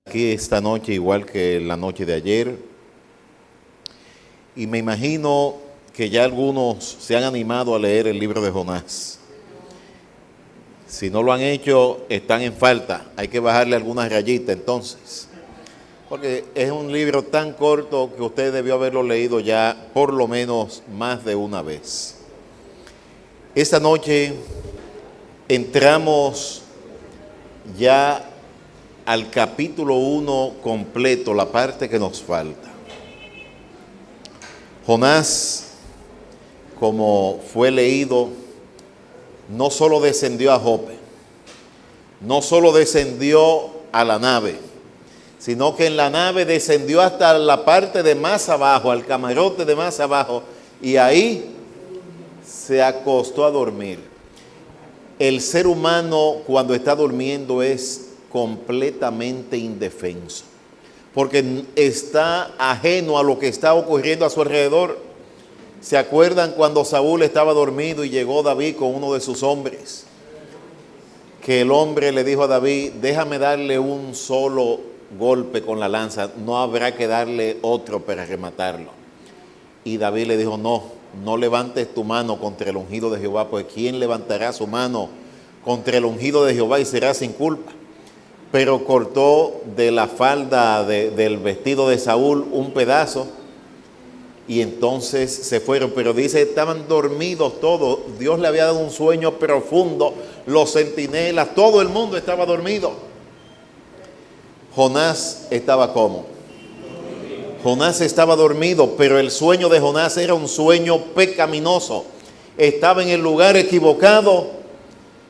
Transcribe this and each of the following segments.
Aquí esta noche, igual que la noche de ayer, y me imagino que ya algunos se han animado a leer el libro de Jonás. Si no lo han hecho, están en falta. Hay que bajarle algunas rayitas entonces, porque es un libro tan corto que usted debió haberlo leído ya por lo menos más de una vez. Esta noche entramos ya al capítulo 1 completo, la parte que nos falta. Jonás, como fue leído, no solo descendió a Jope, no solo descendió a la nave, sino que en la nave descendió hasta la parte de más abajo, al camarote de más abajo, y ahí se acostó a dormir. El ser humano cuando está durmiendo es completamente indefenso, porque está ajeno a lo que está ocurriendo a su alrededor. ¿Se acuerdan cuando Saúl estaba dormido y llegó David con uno de sus hombres? Que el hombre le dijo a David: déjame darle un solo golpe con la lanza, no habrá que darle otro para rematarlo. Y David le dijo: no levantes tu mano contra el ungido de Jehová, pues ¿quién levantará su mano contra el ungido de Jehová y será sin culpa? Pero cortó de la falda del vestido de Saúl un pedazo y entonces se fueron. Pero dice, estaban dormidos todos. Dios le había dado un sueño profundo. Los centinelas, todo el mundo estaba dormido. Jonás estaba ¿cómo? Jonás estaba dormido, pero el sueño de Jonás era un sueño pecaminoso. Estaba en el lugar equivocado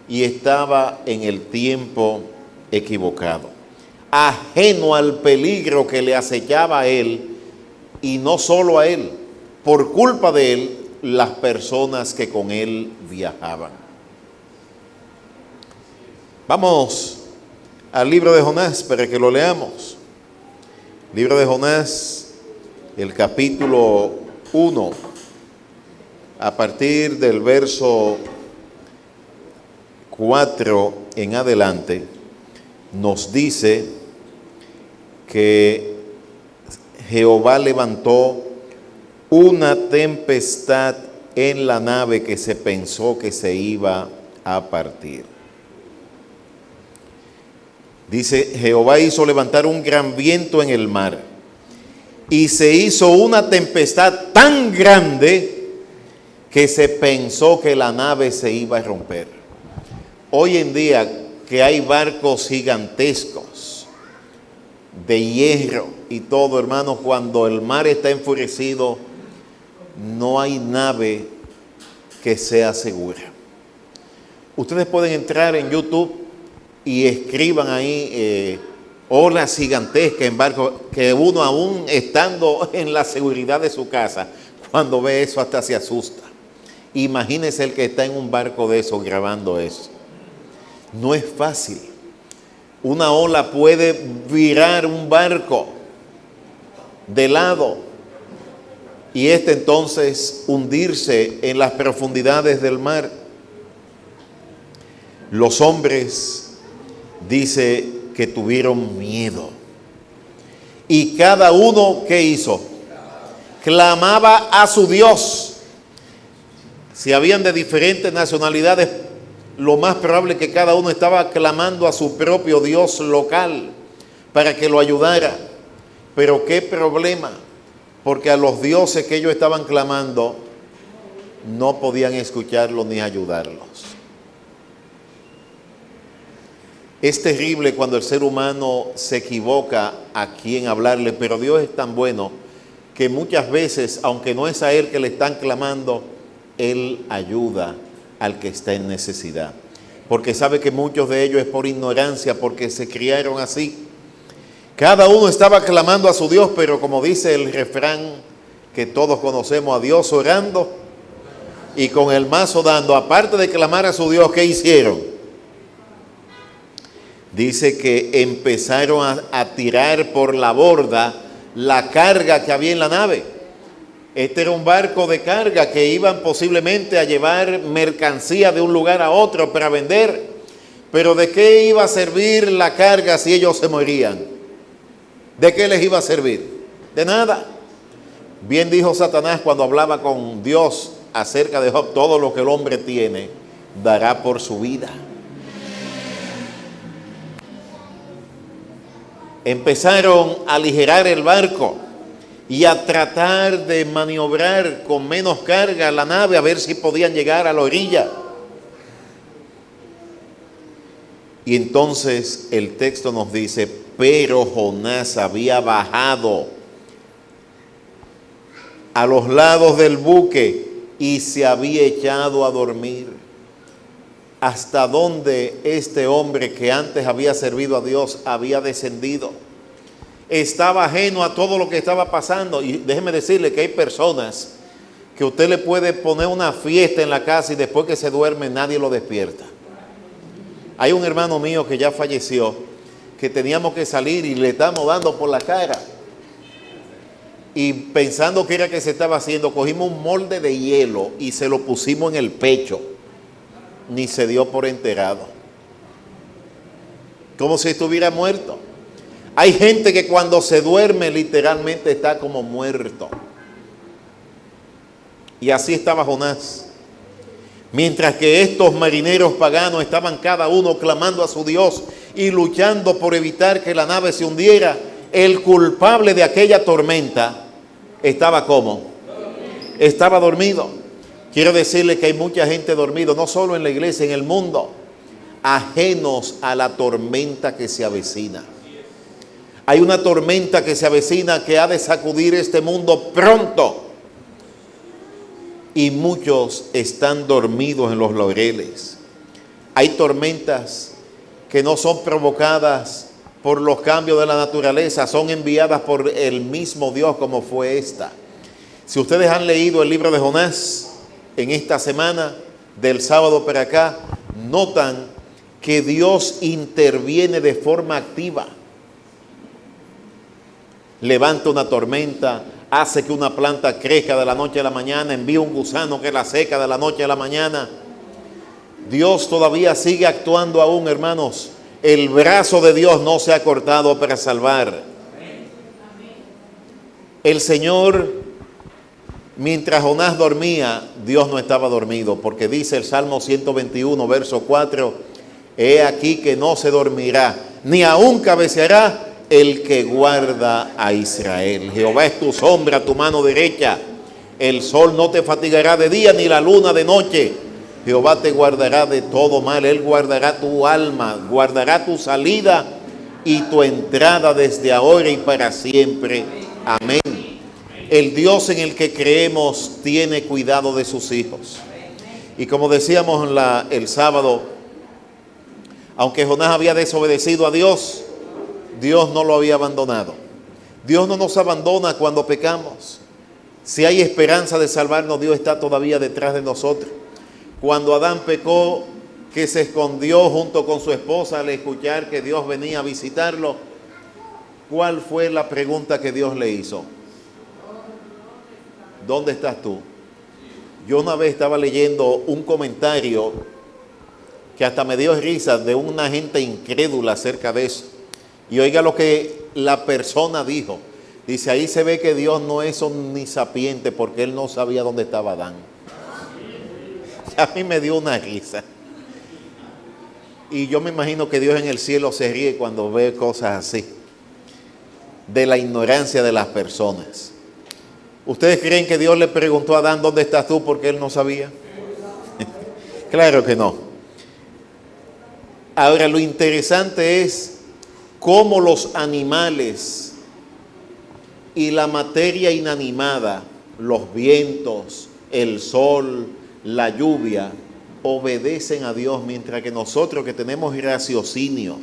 y estaba en el tiempo equivocado, ajeno al peligro que le acechaba a él, y no solo a él, por culpa de él, las personas que con él viajaban. Vamos al libro de Jonás para que lo leamos. Libro de Jonás, el capítulo 1, a partir del verso 4 en adelante, nos dice que Jehová levantó una tempestad en la nave que se pensó que se iba a partir. Dice, Jehová hizo levantar un gran viento en el mar y se hizo una tempestad tan grande que se pensó que la nave se iba a romper. Hoy en día que hay barcos gigantescos de hierro y todo, hermano, cuando el mar está enfurecido, no hay nave que sea segura. Ustedes pueden entrar en YouTube y escriban ahí olas gigantescas en barcos, que uno aún estando en la seguridad de su casa, cuando ve eso hasta se asusta. Imagínese el que está en un barco de esos grabando eso. No es fácil. Una ola puede virar un barco de lado y entonces hundirse en las profundidades del mar. Los hombres, dice, que tuvieron miedo. Y cada uno, ¿qué hizo? Clamaba a su Dios. Si habían de diferentes nacionalidades, lo más probable es que cada uno estaba clamando a su propio Dios local para que lo ayudara. Pero qué problema, porque a los dioses que ellos estaban clamando no podían escucharlos ni ayudarlos. Es terrible cuando el ser humano se equivoca a quién hablarle, pero Dios es tan bueno que muchas veces, aunque no es a Él que le están clamando, Él ayuda al que está en necesidad, porque sabe que muchos de ellos es por ignorancia, porque se criaron así. Cada uno estaba clamando a su Dios, pero como dice el refrán que todos conocemos, a Dios orando y con el mazo dando. Aparte de clamar a su Dios, ¿qué hicieron? Dice que empezaron a tirar por la borda la carga que había en la nave. Este era un barco de carga que iban posiblemente a llevar mercancía de un lugar a otro para vender. Pero ¿de qué iba a servir la carga si ellos se morían? ¿De qué les iba a servir? De nada. Bien dijo Satanás cuando hablaba con Dios acerca de Job: todo lo que el hombre tiene dará por su vida. Empezaron a aligerar el barco y a tratar de maniobrar con menos carga la nave, a ver si podían llegar a la orilla. Y entonces el texto nos dice: pero Jonás había bajado a los lados del buque y se había echado a dormir. Hasta donde este hombre que antes había servido a Dios había descendido. Estaba ajeno a todo lo que estaba pasando. Y déjeme decirle que hay personas que usted le puede poner una fiesta en la casa y después que se duerme nadie lo despierta. Hay un hermano mío que ya falleció, que teníamos que salir y le estamos dando por la cara. Y pensando que era que se estaba haciendo, cogimos un molde de hielo y se lo pusimos en el pecho. Ni se dio por enterado. Como si estuviera muerto. Hay gente que cuando se duerme literalmente está como muerto. Y así estaba Jonás. Mientras que estos marineros paganos estaban cada uno clamando a su Dios y luchando por evitar que la nave se hundiera, el culpable de aquella tormenta estaba ¿cómo? Estaba dormido. Quiero decirle que hay mucha gente dormida, no solo en la iglesia, en el mundo, ajenos a la tormenta que se avecina. Hay una tormenta que se avecina que ha de sacudir este mundo pronto. Y muchos están dormidos en los laureles. Hay tormentas que no son provocadas por los cambios de la naturaleza, son enviadas por el mismo Dios, como fue esta. Si ustedes han leído el libro de Jonás en esta semana, del sábado para acá, notan que Dios interviene de forma activa. Levanta una tormenta, hace que una planta crezca de la noche a la mañana, envía un gusano que la seca de la noche a la mañana. Dios todavía sigue actuando aún, hermanos. El brazo de Dios no se ha cortado para salvar. El Señor, mientras Jonás dormía, Dios no estaba dormido, porque dice el Salmo 121, verso 4, he aquí que no se dormirá, ni aún cabeceará el que guarda a Israel. Jehová es tu sombra, tu mano derecha. El sol no te fatigará de día, ni la luna de noche. Jehová te guardará de todo mal. Él guardará tu alma, guardará tu salida y tu entrada desde ahora y para siempre. Amén. El Dios en el que creemos tiene cuidado de sus hijos. Y como decíamos el sábado, aunque Jonás había desobedecido a Dios, Dios no lo había abandonado. Dios no nos abandona cuando pecamos. Si hay esperanza de salvarnos, Dios está todavía detrás de nosotros. Cuando Adán pecó, que se escondió junto con su esposa al escuchar que Dios venía a visitarlo, ¿cuál fue la pregunta que Dios le hizo? ¿Dónde estás tú? Yo una vez estaba leyendo un comentario que hasta me dio risa de una gente incrédula acerca de eso. Y oiga lo que la persona dijo. Dice, ahí se ve que Dios no es omnisapiente porque Él no sabía dónde estaba Adán. A mí me dio una risa. Y yo me imagino que Dios en el cielo se ríe cuando ve cosas así. De la ignorancia de las personas. ¿Ustedes creen que Dios le preguntó a Adán dónde estás tú porque Él no sabía? Claro que no. Ahora lo interesante es cómo los animales y la materia inanimada, los vientos, el sol, la lluvia, obedecen a Dios, mientras que nosotros que tenemos raciocinio,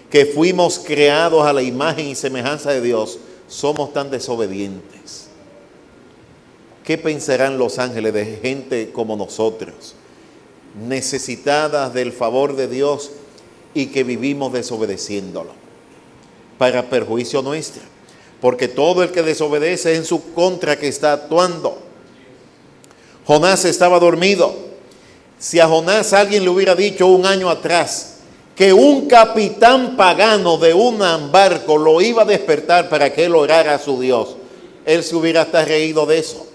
que fuimos creados a la imagen y semejanza de Dios, somos tan desobedientes. ¿Qué pensarán los ángeles de gente como nosotros, necesitadas del favor de Dios y que vivimos desobedeciéndolo para perjuicio nuestro? Porque todo el que desobedece es en su contra que está actuando. Jonás estaba dormido. Si a Jonás alguien le hubiera dicho un año atrás que un capitán pagano de un barco lo iba a despertar para que él orara a su Dios, él se hubiera hasta reído de eso.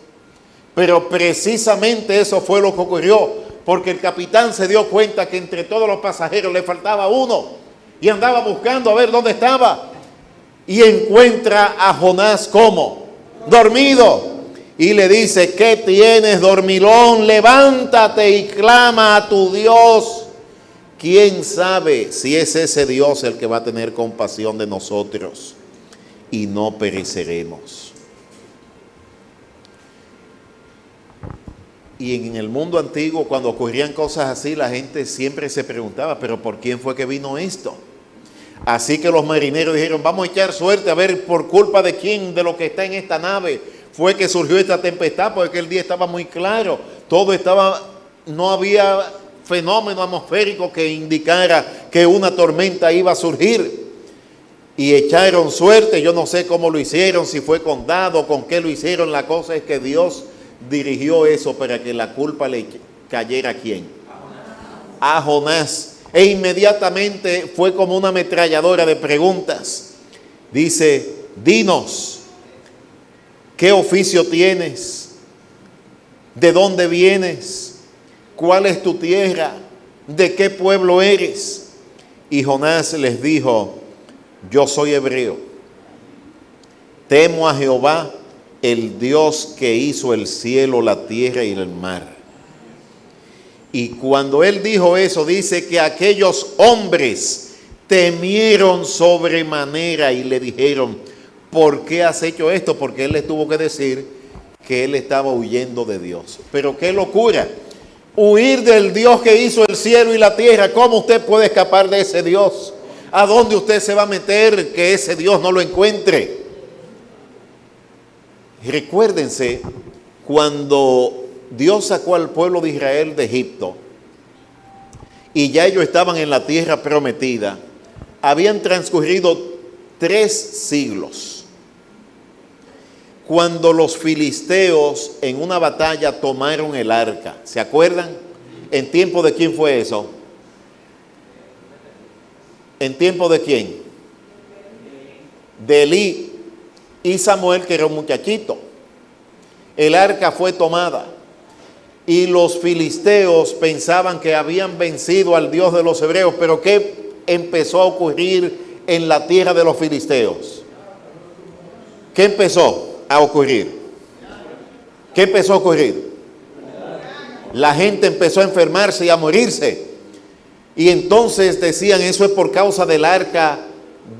Pero precisamente eso fue lo que ocurrió, porque el capitán se dio cuenta que entre todos los pasajeros le faltaba uno y andaba buscando a ver dónde estaba, y encuentra a Jonás como dormido y le dice: ¿qué tienes, dormilón? Levántate y clama a tu Dios. ¿Quién sabe si es ese Dios el que va a tener compasión de nosotros y no pereceremos? Y en el mundo antiguo, cuando ocurrían cosas así, la gente siempre se preguntaba: ¿pero por quién fue que vino esto? Así que los marineros dijeron: vamos a echar suerte a ver por culpa de quién, de lo que está en esta nave, fue que surgió esta tempestad, porque el día estaba muy claro, todo estaba, no había fenómeno atmosférico que indicara que una tormenta iba a surgir. Y echaron suerte. Yo no sé cómo lo hicieron, si fue con dado, con qué lo hicieron. La cosa es que Dios dirigió eso para que la culpa le cayera ¿a quién? A Jonás. E inmediatamente fue como una ametralladora de preguntas. Dice: dinos, ¿qué oficio tienes? ¿De dónde vienes? ¿Cuál es tu tierra? ¿De qué pueblo eres? Y Jonás les dijo: yo soy hebreo, temo a Jehová, el Dios que hizo el cielo, la tierra y el mar. Y cuando él dijo eso, dice que aquellos hombres temieron sobremanera y le dijeron: ¿por qué has hecho esto? Porque él les tuvo que decir que él estaba huyendo de Dios. Pero qué locura, huir del Dios que hizo el cielo y la tierra. ¿Cómo usted puede escapar de ese Dios? ¿A dónde usted se va a meter que ese Dios no lo encuentre? Recuérdense, cuando Dios sacó al pueblo de Israel de Egipto y ya ellos estaban en la tierra prometida, habían transcurrido 3 siglos. Cuando los filisteos en una batalla tomaron el arca, ¿se acuerdan? ¿En tiempo de quién fue eso? ¿En tiempo de quién? De Elí y Samuel, que era un muchachito. El arca fue tomada y los filisteos pensaban que habían vencido al Dios de los hebreos. Pero ¿qué empezó a ocurrir en la tierra de los filisteos? ¿Qué empezó a ocurrir? ¿Qué empezó a ocurrir? La gente empezó a enfermarse y a morirse. Y entonces decían: eso es por causa del arca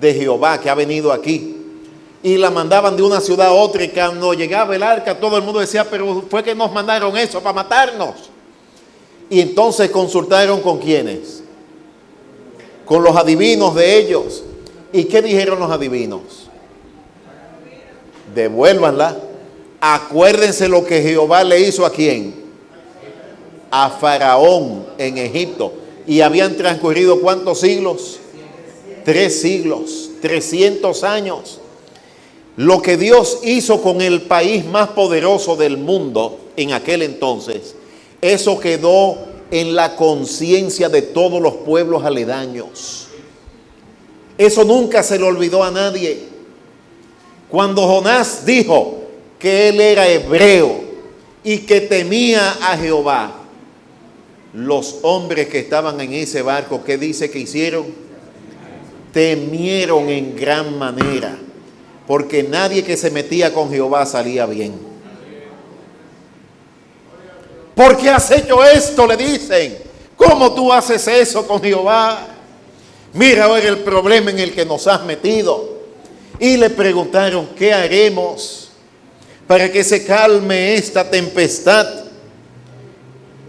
de Jehová que ha venido aquí. Y la mandaban de una ciudad a otra, y cuando llegaba el arca todo el mundo decía: pero fue que nos mandaron eso para matarnos. Y entonces consultaron ¿con quiénes? Con los adivinos de ellos. ¿Y qué dijeron los adivinos? Devuélvanla. Acuérdense lo que Jehová le hizo ¿a quién? A Faraón en Egipto. Y habían transcurrido ¿cuántos siglos? 3 siglos, 300 años. Lo que Dios hizo con el país más poderoso del mundo en aquel entonces, eso quedó en la conciencia de todos los pueblos aledaños. Eso nunca se le olvidó a nadie. Cuando Jonás dijo que él era hebreo y que temía a Jehová, los hombres que estaban en ese barco, ¿qué dice que hicieron? Temieron en gran manera, porque nadie que se metía con Jehová salía bien. ¿Por qué has hecho esto?, le dicen. ¿Cómo tú haces eso con Jehová? Mira ahora el problema en el que nos has metido. Y le preguntaron: ¿qué haremos para que se calme esta tempestad?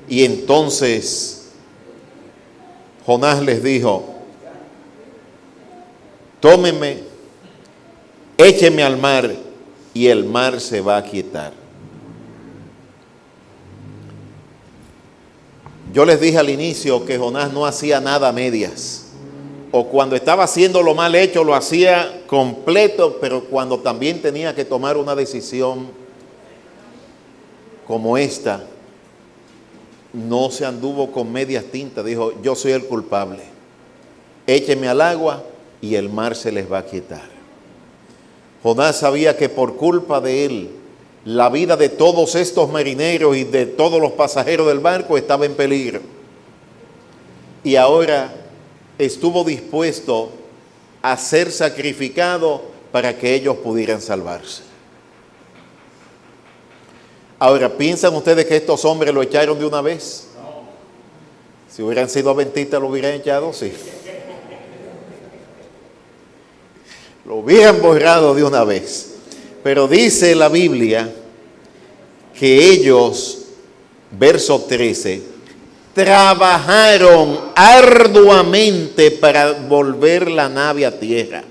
Y entonces Jonás les dijo: tómenme, échenme al mar y el mar se va a quietar. Yo les dije al inicio que Jonás no hacía nada a medias, o cuando estaba haciendo lo mal hecho lo hacía completo, pero cuando también tenía que tomar una decisión como esta, no se anduvo con medias tintas. Dijo: yo soy el culpable, échenme al agua y el mar se les va a quietar. Jonás sabía que por culpa de él, la vida de todos estos marineros y de todos los pasajeros del barco estaba en peligro. Y ahora estuvo dispuesto a ser sacrificado para que ellos pudieran salvarse. Ahora, ¿piensan ustedes que estos hombres lo echaron de una vez? Si hubieran sido adventistas, lo hubieran echado, sí. Lo hubieran borrado de una vez. Pero dice la Biblia que ellos, verso 13, trabajaron arduamente para volver la nave a tierra,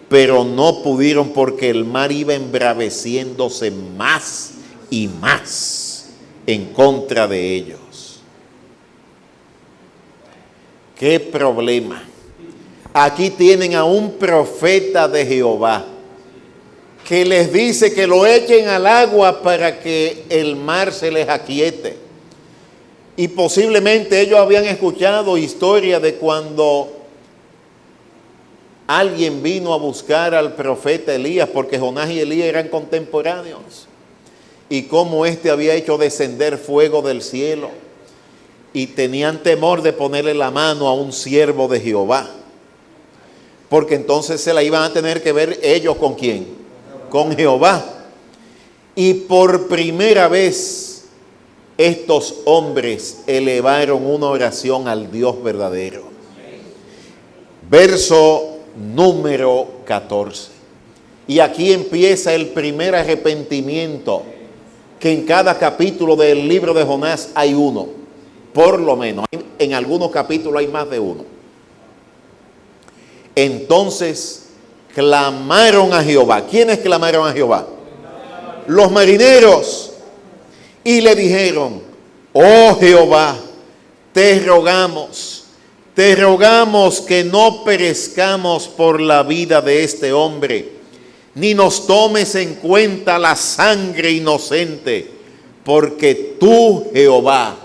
pero no pudieron porque el mar iba embraveciéndose más y más en contra de ellos. ¡Qué problema! Aquí tienen a un profeta de Jehová que les dice que lo echen al agua para que el mar se les aquiete. Y posiblemente ellos habían escuchado historia de cuando alguien vino a buscar al profeta Elías, porque Jonás y Elías eran contemporáneos, y cómo éste había hecho descender fuego del cielo, y tenían temor de ponerle la mano a un siervo de Jehová, porque entonces se la iban a tener que ver ellos ¿con quién? Con Jehová. Y por primera vez estos hombres elevaron una oración al Dios verdadero. Verso número 14. Y aquí empieza el primer arrepentimiento, que en cada capítulo del libro de Jonás hay uno, por lo menos. En algunos capítulos hay más de uno. Entonces clamaron a Jehová. ¿Quiénes clamaron a Jehová? Los marineros. Y le dijeron: oh Jehová, te rogamos que no perezcamos por la vida de este hombre, ni nos tomes en cuenta la sangre inocente, porque tú, Jehová,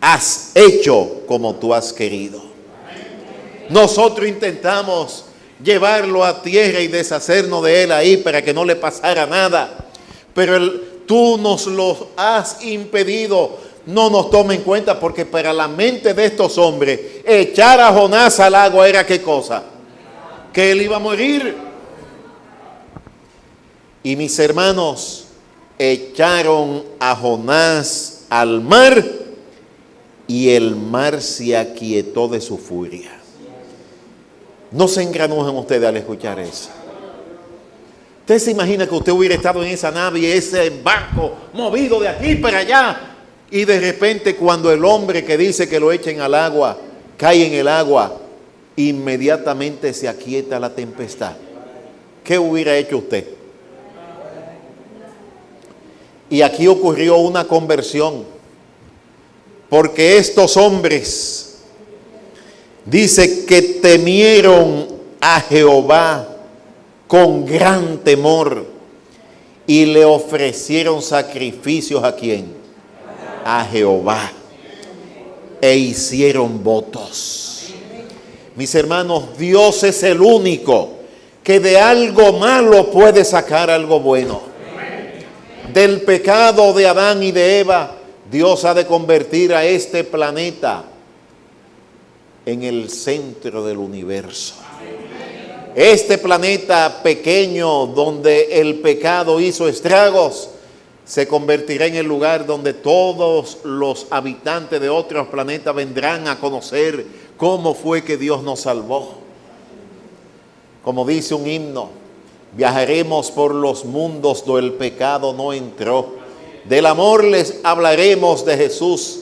has hecho como tú has querido. Nosotros intentamos llevarlo a tierra y deshacernos de él ahí para que no le pasara nada, pero tú nos lo has impedido. No nos toma en cuenta, porque para la mente de estos hombres echar a Jonás al agua era ¿qué cosa? Que él iba a morir. Y mis hermanos, echaron a Jonás al mar y el mar se aquietó de su furia. No se engranujen ustedes al escuchar eso. Usted se imagina que usted hubiera estado en esa nave y ese barco movido de aquí para allá, y de repente cuando el hombre que dice que lo echen al agua cae en el agua, inmediatamente se aquieta la tempestad. ¿Qué hubiera hecho usted? Y aquí ocurrió una conversión, porque estos hombres dice que temieron a Jehová con gran temor y le ofrecieron sacrificios ¿a quién? A Jehová, e hicieron votos. Mis hermanos, Dios es el único que de algo malo puede sacar algo bueno. Del pecado de Adán y de Eva, Dios ha de convertir a este planeta en el centro del universo. Este planeta pequeño donde el pecado hizo estragos, se convertirá en el lugar donde todos los habitantes de otros planetas vendrán a conocer cómo fue que Dios nos salvó. Como dice un himno: viajaremos por los mundos donde el pecado no entró. Del amor les hablaremos de Jesús,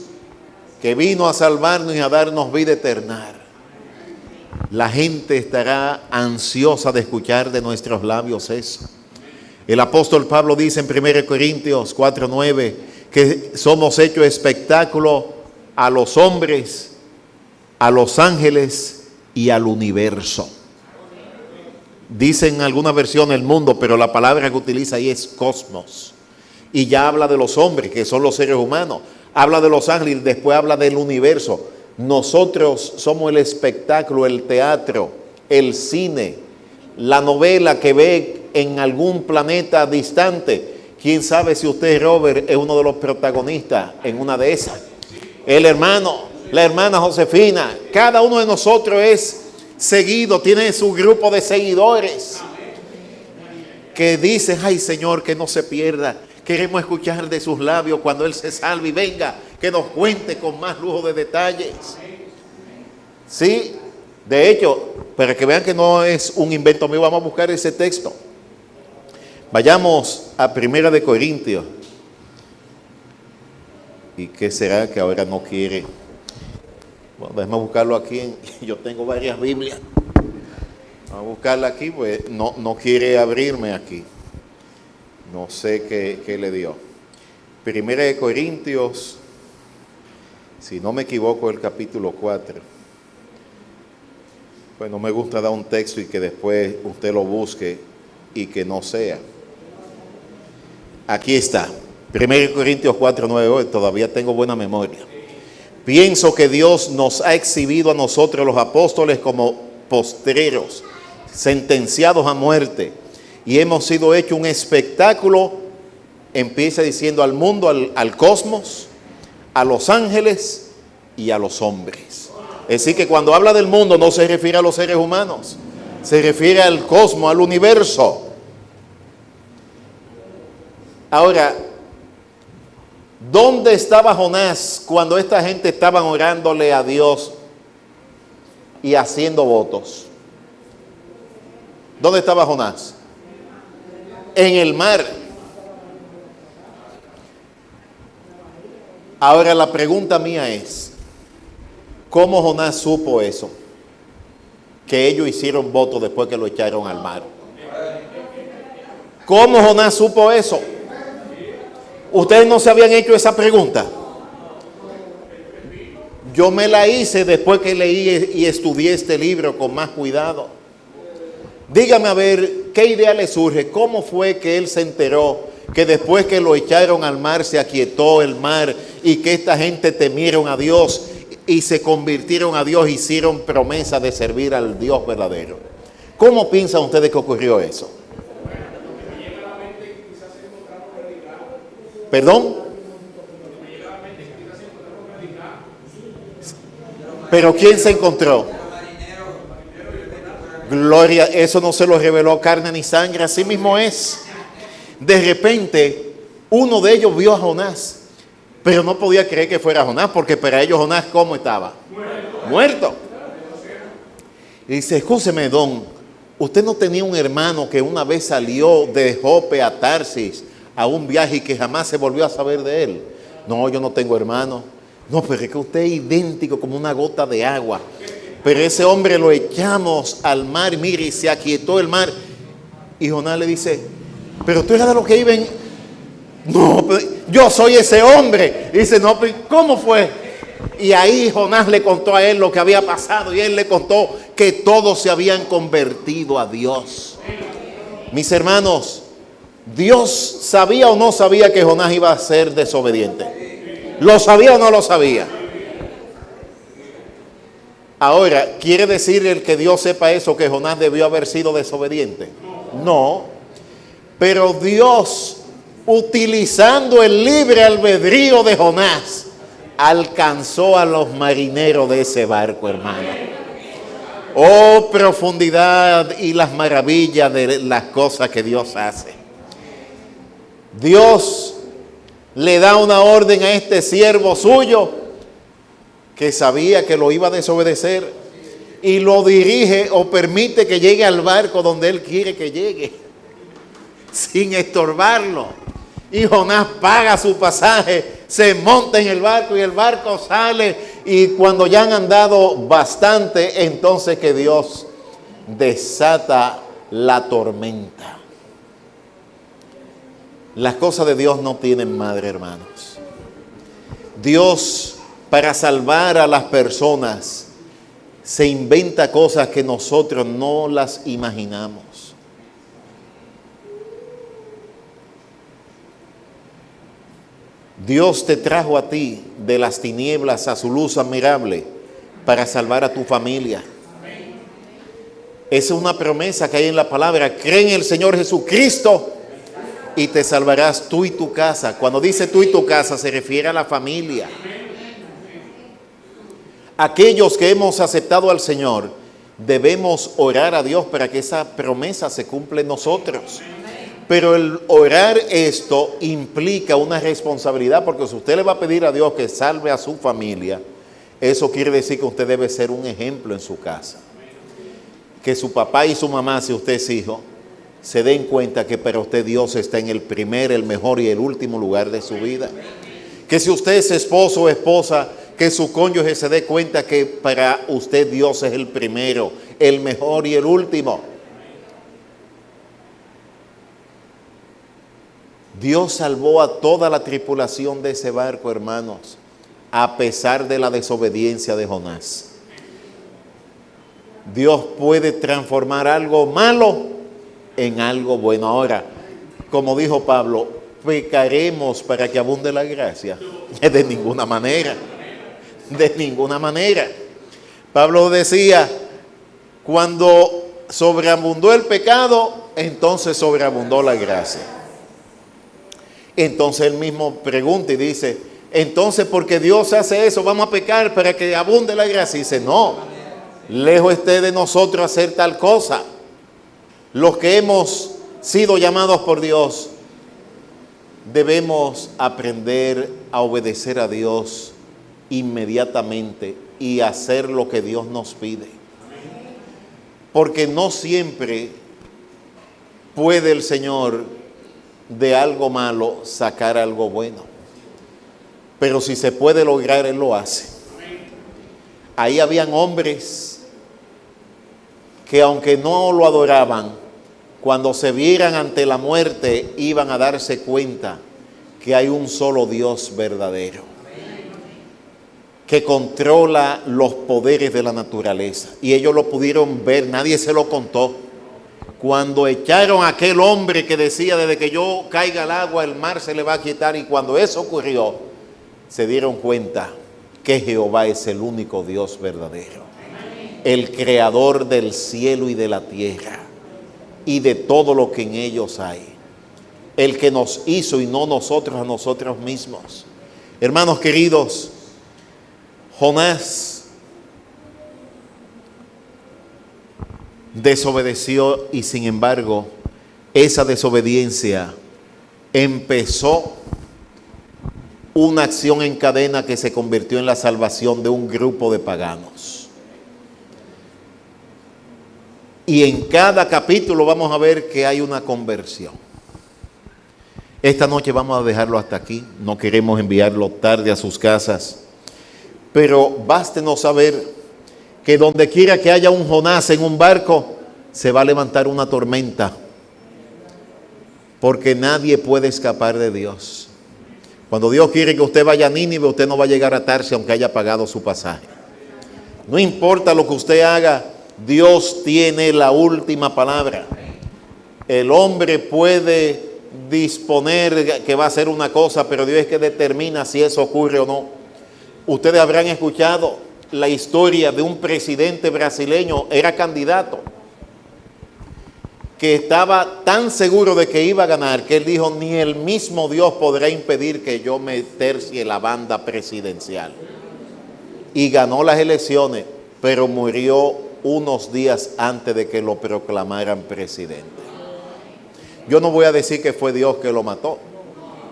que vino a salvarnos y a darnos vida eterna. La gente estará ansiosa de escuchar de nuestros labios eso. El apóstol Pablo dice en 1 Corintios 4:9 que somos hechos espectáculo a los hombres, a los ángeles y al universo. Dice en alguna versión el mundo, pero la palabra que utiliza ahí es cosmos. Y ya habla de los hombres, que son los seres humanos. Habla de los ángeles y después habla del universo. Nosotros somos el espectáculo, el teatro, el cine, la novela que ve en algún planeta distante. ¿Quién sabe si usted, Robert, es uno de los protagonistas en una de esas? El hermano, la hermana Josefina, cada uno de nosotros es seguido, tiene su grupo de seguidores que dicen, ay Señor, que no se pierda. Queremos escuchar de sus labios cuando Él se salve y venga, que nos cuente con más lujo de detalles. Sí, de hecho, para que vean que no es un invento mío, vamos a buscar ese texto. Vayamos a 1 de Corintios. ¿Y qué será que ahora no quiere? Bueno, déjame buscarlo aquí. Yo tengo varias Biblias. Vamos a buscarla aquí, pues no quiere abrirme aquí. No sé qué le dio. 1 de Corintios, si no me equivoco, el capítulo 4. Pues no me gusta dar un texto y que después usted lo busque y que no sea. Aquí está. 1 Corintios 4, 9, todavía tengo buena memoria. Pienso que Dios nos ha exhibido a nosotros los apóstoles como postreros, sentenciados a muerte, y hemos sido hechos un espectáculo, empieza diciendo al mundo, al cosmos, a los ángeles y a los hombres. Es decir, que cuando habla del mundo no se refiere a los seres humanos, se refiere al cosmos, al universo. Ahora, ¿dónde estaba Jonás cuando esta gente estaban orándole a Dios y haciendo votos? ¿Dónde estaba Jonás? En el mar. Ahora la pregunta mía es, ¿cómo Jonás supo eso? Que ellos hicieron votos después que lo echaron al mar. ¿Cómo Jonás supo eso? ¿Ustedes no se habían hecho esa pregunta? Yo me la hice después que leí y estudié este libro con más cuidado. Dígame a ver, ¿qué idea le surge? ¿Cómo fue que él se enteró que después que lo echaron al mar se aquietó el mar y que esta gente temieron a Dios y se convirtieron a Dios, hicieron promesa de servir al Dios verdadero? ¿Cómo piensan ustedes que ocurrió eso? ¿Perdón? ¿Pero quién se encontró? Gloria, eso no se lo reveló carne ni sangre, así mismo es. De repente, uno de ellos vio a Jonás, pero no podía creer que fuera Jonás, porque para ellos Jonás, ¿cómo estaba? Muerto. Y dice, escúcheme, don, usted no tenía un hermano que una vez salió de Jope a Tarsis a un viaje y que jamás se volvió a saber de él. No, yo no tengo hermano. No, pero es que usted es idéntico como una gota de agua. Pero ese hombre lo echamos al mar, mire, y se aquietó el mar. Y Jonás le dice, pero tú eras de los que iban. No, pero yo soy ese hombre. Y dice, no, pero ¿cómo fue? Y ahí Jonás le contó a él lo que había pasado. Y él le contó que todos se habían convertido a Dios. Mis hermanos, ¿Dios sabía o no sabía que Jonás iba a ser desobediente? ¿Lo sabía o no lo sabía? Ahora, ¿quiere decir el que Dios sepa eso, que Jonás debió haber sido desobediente? No. Pero Dios, utilizando el libre albedrío de Jonás, alcanzó a los marineros de ese barco, hermano. Oh, profundidad y las maravillas de las cosas que Dios hace. Dios le da una orden a este siervo suyo que sabía que lo iba a desobedecer y lo dirige o permite que llegue al barco donde él quiere que llegue sin estorbarlo. Y Jonás paga su pasaje, se monta en el barco y el barco sale, y cuando ya han andado bastante, entonces que Dios desata la tormenta. Las cosas de Dios no tienen madre, hermanos. Dios, para salvar a las personas, se inventa cosas que nosotros no las imaginamos. Dios te trajo a ti de las tinieblas a su luz admirable para salvar a tu familia. Esa es una promesa que hay en la palabra. Cree en el Señor Jesucristo y te salvarás tú y tu casa. Cuando dice tú y tu casa, se refiere a la familia. Aquellos que hemos aceptado al Señor, debemos orar a Dios para que esa promesa se cumpla en nosotros. Pero el orar esto implica una responsabilidad, porque si usted le va a pedir a Dios que salve a su familia, eso quiere decir que usted debe ser un ejemplo en su casa. Que su papá y su mamá, si usted es hijo, se den cuenta que para usted Dios está en el primer, el mejor y el último lugar de su vida. Que si usted es esposo o esposa, que su cónyuge se dé cuenta que para usted Dios es el primero, el mejor y el último. Dios salvó a toda la tripulación de ese barco, hermanos, a pesar de la desobediencia de Jonás. Dios puede transformar algo malo en algo bueno. Ahora, como dijo Pablo, ¿pecaremos para que abunde la gracia? De ninguna manera. De ninguna manera. Pablo decía, cuando sobreabundó el pecado, entonces sobreabundó la gracia. Entonces él mismo pregunta y dice, entonces porque Dios hace eso, vamos a pecar para que abunde la gracia. Y dice, no, lejos esté de nosotros hacer tal cosa. Los que hemos sido llamados por Dios, debemos aprender a obedecer a Dios inmediatamente y hacer lo que Dios nos pide. Porque no siempre puede el Señor de algo malo sacar algo bueno. Pero si se puede lograr, Él lo hace. Ahí habían hombres que aunque no lo adoraban, cuando se vieran ante la muerte, iban a darse cuenta que hay un solo Dios verdadero, que controla los poderes de la naturaleza. Y ellos lo pudieron ver, nadie se lo contó. Cuando echaron a aquel hombre que decía, desde que yo caiga al agua, el mar se le va a quitar, y cuando eso ocurrió, se dieron cuenta que Jehová es el único Dios verdadero, el creador del cielo y de la tierra, y de todo lo que en ellos hay, el que nos hizo y no nosotros a nosotros mismos. Hermanos queridos, Jonás desobedeció, y sin embargo esa desobediencia empezó una acción en cadena que se convirtió en la salvación de un grupo de paganos. Y en cada capítulo vamos a ver que hay una conversión. Esta noche vamos a dejarlo hasta aquí. No queremos enviarlo tarde a sus casas. Pero bástenos saber que donde quiera que haya un Jonás en un barco, se va a levantar una tormenta. Porque nadie puede escapar de Dios. Cuando Dios quiere que usted vaya a Nínive, usted no va a llegar a Tarsis aunque haya pagado su pasaje. No importa lo que usted haga, Dios tiene la última palabra. El hombre puede disponer que va a hacer una cosa, pero Dios es que determina si eso ocurre o no. Ustedes habrán escuchado la historia de un presidente brasileño, era candidato, que estaba tan seguro de que iba a ganar, que él dijo, ni el mismo Dios podrá impedir que yo me tercie la banda presidencial. Y ganó las elecciones, pero murió unos días antes de que lo proclamaran presidente. Yo no voy a decir que fue Dios que lo mató,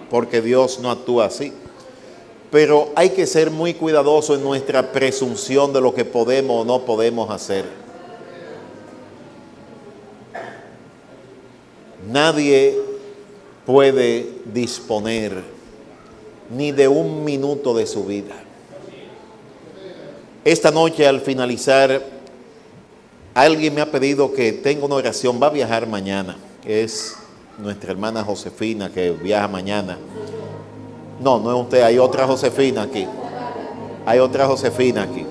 porque Dios no actúa así. Pero hay que ser muy cuidadosos en nuestra presunción de lo que podemos o no podemos hacer. Nadie puede disponer ni de un minuto de su vida. Esta noche, al finalizar, alguien me ha pedido que tenga una oración. Va a viajar mañana. Es nuestra hermana Josefina que viaja mañana. No, no es usted, hay otra Josefina aquí. Hay otra Josefina aquí.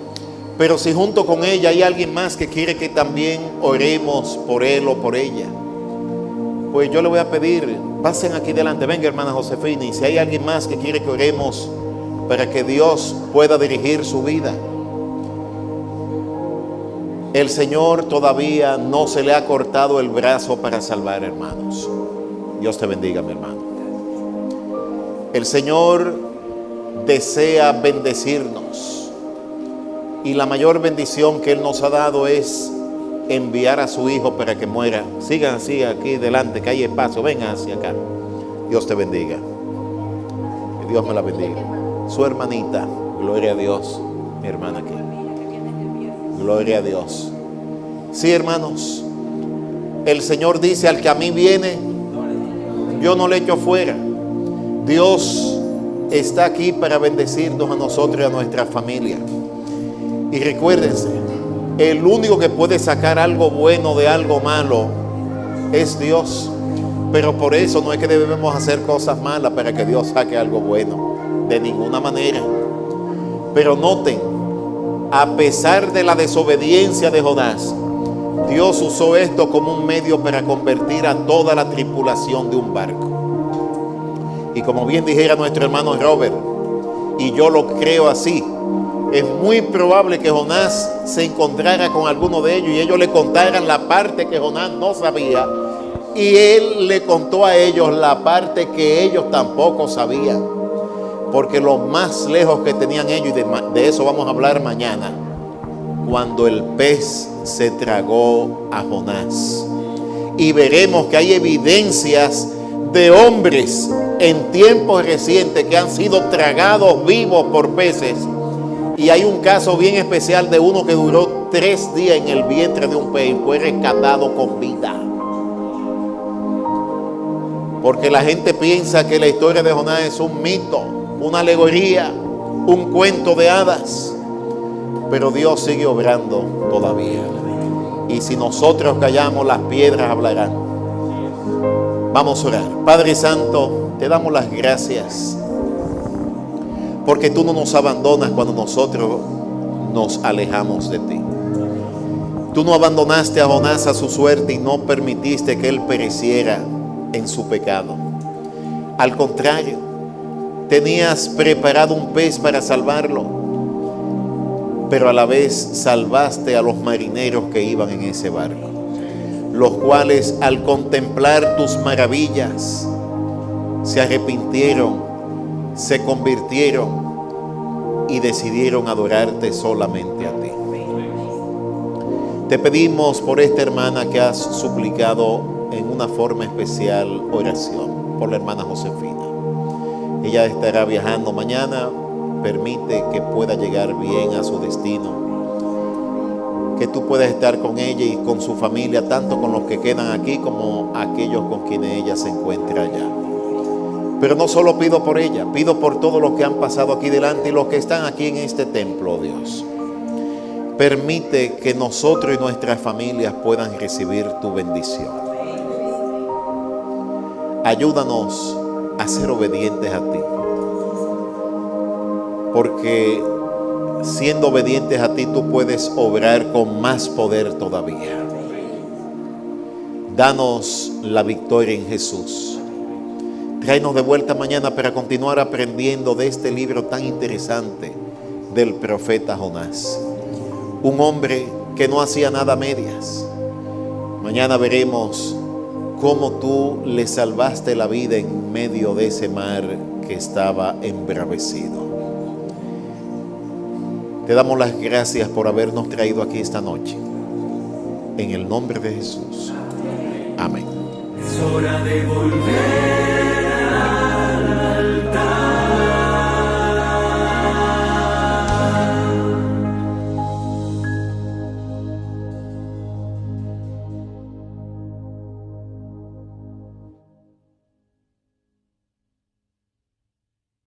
Pero si junto con ella hay alguien más que quiere que también oremos por él o por ella, pues yo le voy a pedir, pasen aquí delante, venga hermana Josefina, y si hay alguien más que quiere que oremos para que Dios pueda dirigir su vida, El Señor todavía no se le ha cortado el brazo para salvar, hermanos. Dios te bendiga, mi hermano. El Señor desea bendecirnos. Y la mayor bendición que Él nos ha dado es enviar a su Hijo para que muera. Sigan así aquí delante, que hay espacio. Vengan hacia acá. Dios te bendiga. Que Dios me la bendiga. Su hermanita, gloria a Dios. Mi hermana aquí. Gloria a Dios. Sí, hermanos. El Señor dice: al que a mí viene, yo no le echo fuera. Dios está aquí para bendecirnos a nosotros y a nuestra familia. Y recuérdense, el único que puede sacar algo bueno de algo malo es Dios. Pero por eso no es que debemos hacer cosas malas para que Dios saque algo bueno. De ninguna manera. Pero noten, a pesar de la desobediencia de Jonás, Dios usó esto como un medio para convertir a toda la tripulación de un barco. Y como bien dijera nuestro hermano Robert, y yo lo creo así, es muy probable que Jonás se encontrara con alguno de ellos y ellos le contaran la parte que Jonás no sabía, y él le contó a ellos la parte que ellos tampoco sabían. Porque lo más lejos que tenían ellos, y de eso vamos a hablar mañana, cuando el pez se tragó a Jonás. Y veremos que hay evidencias de hombres en tiempos recientes que han sido tragados vivos por peces. Y hay un caso bien especial de uno que duró 3 días en el vientre de un pez y fue rescatado con vida. Porque la gente piensa que la historia de Jonás es un mito, una alegoría, un cuento de hadas. Pero Dios sigue obrando todavía. Y si nosotros callamos, las piedras hablarán. Vamos a orar. Padre Santo, te damos las gracias. Porque tú no nos abandonas cuando nosotros nos alejamos de ti. Tú no abandonaste a Jonás a su suerte y no permitiste que él pereciera en su pecado. Al contrario, tenías preparado un pez para salvarlo, pero a la vez salvaste a los marineros que iban en ese barco, los cuales al contemplar tus maravillas se arrepintieron, se convirtieron y decidieron adorarte solamente a ti. Te pedimos por esta hermana que has suplicado en una forma especial oración, por la hermana Josefina. Ella estará viajando mañana. Permite que pueda llegar bien a su destino, que tú puedas estar con ella y con su familia, tanto con los que quedan aquí como aquellos con quienes ella se encuentra allá. Pero no solo pido por ella, pido por todos los que han pasado aquí delante y los que están aquí en este templo, Dios. Permite que nosotros y nuestras familias puedan recibir tu bendición. Ayúdanos a ser obedientes a ti. Porque siendo obedientes a ti, tú puedes obrar con más poder todavía. Danos la victoria en Jesús. Tráenos de vuelta mañana para continuar aprendiendo de este libro tan interesante del profeta Jonás. Un hombre que no hacía nada a medias. Mañana veremos cómo tú le salvaste la vida en medio de ese mar que estaba embravecido. Te damos las gracias por habernos traído aquí esta noche. En el nombre de Jesús. Amén. Es hora de volver.